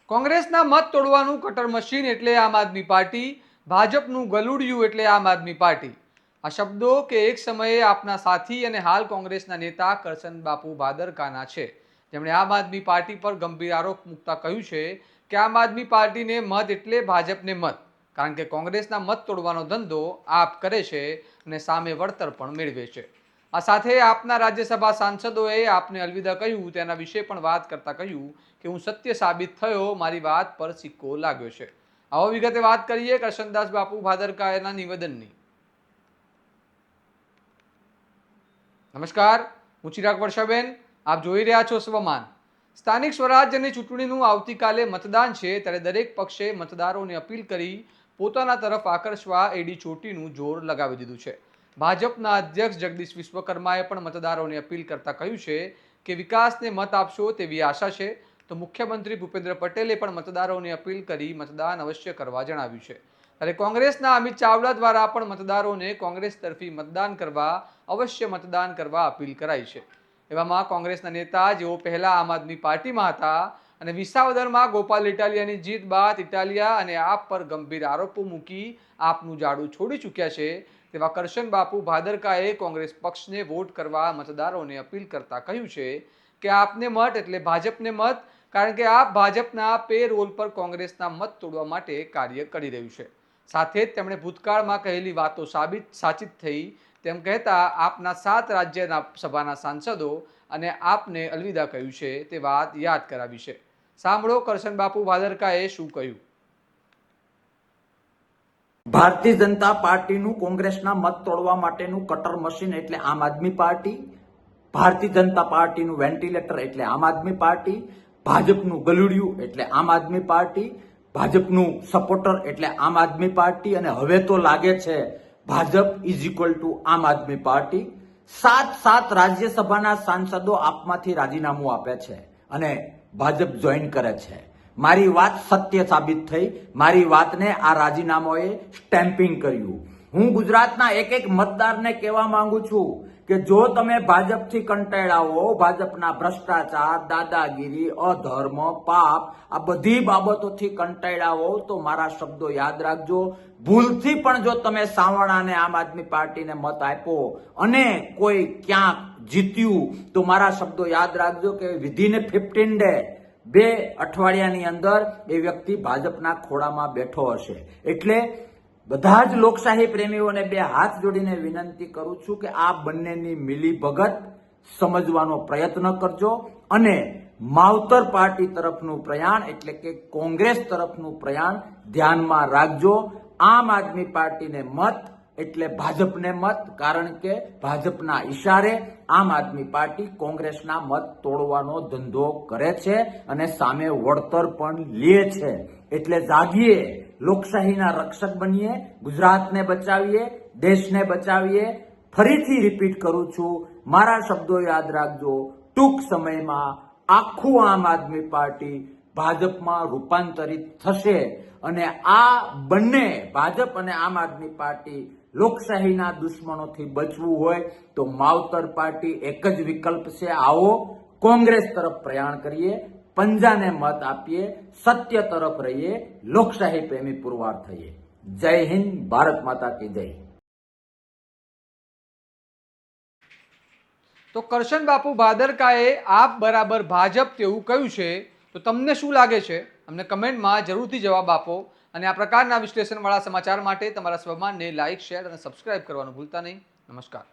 કોંગ્રેસના મત તોડવાનું cutter machine એટલે આમ આદમી પાર્ટી, ભાજપનું ગલુડિયું એટલે આમ આદમી પાર્ટી. આ શબ્દો કે એક સમયે આપના સાથી અને હાલ કોંગ્રેસના નેતા કરશન બાપુ ભાદરકાના છે, જેમણે આમ આદમી પાર્ટી પર ગંભીર આરોપ મૂકતા કહ્યું છે કે આમ આદમી પાર્ટીને મત એટલે ભાજપને મત, કારણ કે કોંગ્રેસના મત તોડવાનો ધંધો આપ કરે છે અને સામે વળતર પણ મેળવે છે. આ સાથે આપના રાજ્યસભા સાંસદોએ આપને અલવિદા કહ્યું તેના વિશે પણ વાત કરતા કહ્યું કે હું સત્ય સાબિત થયો, મારી વાત પર સિક્કો લાગ્યો છે. આવો વિગતે વાત કરીએ કરશનદાસ બાપુ ભાદરકાના નિવેદનની. નમસ્કાર, હું ચિરાગ વર્ષાબેન, આપ જોઈ રહ્યા છો સ્વમાન. સ્થાનિક સ્વરાજ્યની ચૂંટણીનું આવતીકાલે મતદાન છે, ત્યારે દરેક પક્ષે મતદારોને અપીલ કરી પોતાના તરફ આકર્ષવા એડી ચોટીનું જોર લગાવી દીધું છે. ભાજપના અધ્યક્ષ જગદીશ વિશ્વકર્માએ પણ મતદારોને અપીલ કરતા કહ્યું છે કે વિકાસને મત આપશો તેવી આશા છે. તો મુખ્યમંત્રી ભૂપેન્દ્ર પટેલે પણ મતદારોને અપીલ કરી મતદાન અવશ્ય કરવા જણાવ્યું છે. ત્યારે કોંગ્રેસના અમિત ચાવડા દ્વારા પણ મતદારોને કોંગ્રેસ તરફી મતદાન કરવા, અવશ્ય મતદાન કરવા અપીલ કરાઈ છે. એવામાં કોંગ્રેસના નેતા જેઓ પહેલા આમ આદમી પાર્ટીમાં હતા અને વિસાવદરમાં ગોપાલ ઇટાલિયાની જીત બાદ ઇટાલિયા અને આપ પર ગંભીર આરોપો મૂકી આપનું જાડું છોડી ચૂક્યા છે, તેવા કરશન બાપુ ભાદરકાએ કોંગ્રેસ પક્ષને વોટ કરવા મતદારોને અપીલ કરતા કહ્યું છે કે આપને મત એટલે ભાજપને મત, કારણ કે આપ ભાજપના પે રોલ પર કોંગ્રેસના મત તોડવા માટે કાર્ય કરી રહ્યું છે. સાથે જ તેમણે ભૂતકાળમાં કહેલી વાતો સાચી થઈ તેમ કહેતા આપના 7 રાજ્યના સભાના સાંસદો અને આપને અલવિદા કહ્યું છે તે વાત યાદ કરાવી છે. સાંભળો કરશન બાપુ ભાદરકાએ શું કહ્યું. ભારતીય જનતા પાર્ટીનું કોંગ્રેસના મત તોડવા માટેનું કટર મશીન એટલે આમ આદમી પાર્ટી, ભારતીય જનતા પાર્ટીનું વેન્ટિલેટર એટલે આમ આદમી પાર્ટી, ભાજપનું ગલુડિયું એટલે આમ આદમી પાર્ટી, ભાજપનું સપોર્ટર એટલે આમ આદમી પાર્ટી, અને હવે તો લાગે છે ભાજપ ઇઝ ઇક્વલ ટુ આમ આદમી પાર્ટી. 7 રાજ્યસભાના સાંસદો આપમાંથી રાજીનામું આપે છે અને ભાજપ જોઈન કરે છે. મારી વાત સત્ય સાબિત થઈ. મારી વાતને આ રાજીનામાએ સ્ટેમ્પિંગ કર્યું. હું ગુજરાતના એક મતદારને કહેવા માંગુ છું કે જો તમે ભાજપથી કંટાળ્યા હો, ભાજપના ભ્રષ્ટાચાર, દાદાગીરી, અધર્મ, પાપ આ બધી બાબતોથી કંટાળ્યા હો તો મારા શબ્દો યાદ રાખજો. ભૂલથી પણ જો તમે સાવણાને આમ આદમી પાર્ટીને મત આપ્યો અને કોઈ ક્યાંક જીત્યું તો મારા શબ્દો યાદ રાખજો કે વિધિન 15 ડે, 2 અઠવાડિયાની અંદર એ વ્યક્તિ ભાજપના ખોળામાં બેઠો હશે. એટલે બધા જ લોકશાહી પ્રેમીઓને 2 હાથ જોડીને વિનંતી કરું છું કે આ બંનેની મિલીભગત સમજવાનો પ્રયત્ન કરજો અને માવતર પાર્ટી તરફનું પ્રયાણ એટલે કે કોંગ્રેસ તરફનું પ્રયાણ ધ્યાનમાં રાખજો. આમ આદમી પાર્ટીને મત એટલે ભાજપને મત, કારણ કે ભાજપના ઈશારે આમ આદમી પાર્ટી કોંગ્રેસના મત તોડવાનો ધંધો કરે છે અને સામે વળતર પણ લે છે. એટલે જાગીએ, લોકશાહીના રક્ષક બનીએ, ગુજરાતને બચાવીએ, દેશને બચાવીએ. ફરીથી રિપીટ કરું છું, મારા શબ્દો યાદ રાખજો. ટૂંક સમયમાં આખું આમ આદમી પાર્ટી ભાજપમાં રૂપાંતરિત થશે અને આ બંને ભાજપ અને આમ આદમી પાર્ટી લોકશાહીના દુશ્મનોથી બચવું હોય તો માવતર પાર્ટી એક જ વિકલ્પ છે. આવો કોંગ્રેસ તરફ પ્રયાણ કરીએ, પંજાને મત આપીએ, સત્ય તરફ રહીએ, લોકશાહી પ્રેમી પુરવાર થઈએ. જય હિન્દ, ભારત માતા કી જય. તો કરશન બાપુ ભાદરકાએ આપ બરાબર ભાજપ તેવું કહ્યું છે. તો તમને શું લાગે છે? અમને કમેન્ટમાં જરૂરથી જવાબ આપો અને આ પ્રકારના વિશ્લેષણવાળા સમાચાર માટે તમારા સ્વમાનને લાઇક, શેર અને સબસ્ક્રાઇબ કરવાનું ભૂલતા નહીં. નમસ્કાર.